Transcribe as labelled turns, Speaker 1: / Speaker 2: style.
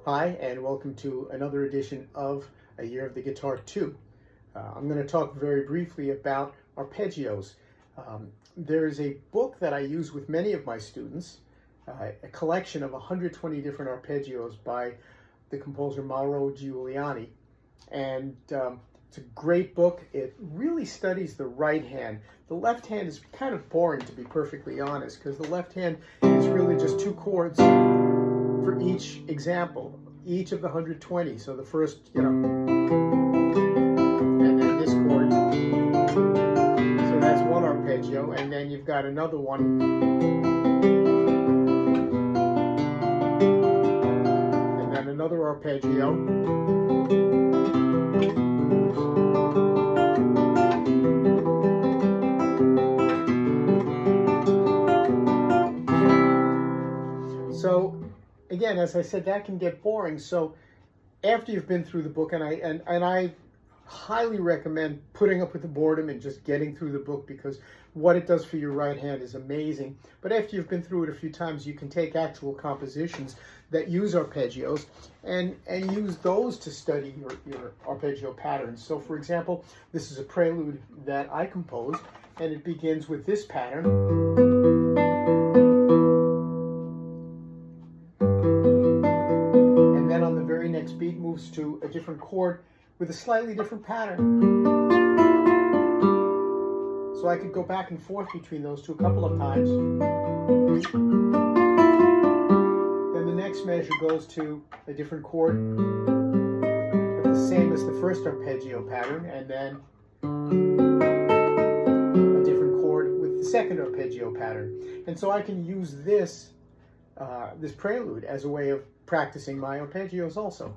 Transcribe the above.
Speaker 1: Hi, and welcome to another edition of A Year of the Guitar 2. I'm going to talk very briefly about arpeggios. There is a book that I use with many of my students, a collection of 120 different arpeggios by the composer Mauro Giuliani. And it's a great book. It really studies the right hand. The left hand is kind of boring, to be perfectly honest, because the left hand is really just two chords for each example, each of the 120. So the first, and then this chord. So that's one arpeggio, and then you've got another one. And then another arpeggio. So again, as I said, that can get boring. So after you've been through the book, and I highly recommend putting up with the boredom and just getting through the book, because what it does for your right hand is amazing. But after you've been through it a few times, you can take actual compositions that use arpeggios and use those to study your arpeggio patterns. So for example, this is a prelude that I composed, and it begins with this pattern. Next beat moves to a different chord with a slightly different pattern. So I could go back and forth between those two a couple of times. Then the next measure goes to a different chord, but the same as the first arpeggio pattern, and then a different chord with the second arpeggio pattern. And so I can use this prelude as a way of practicing my arpeggios also.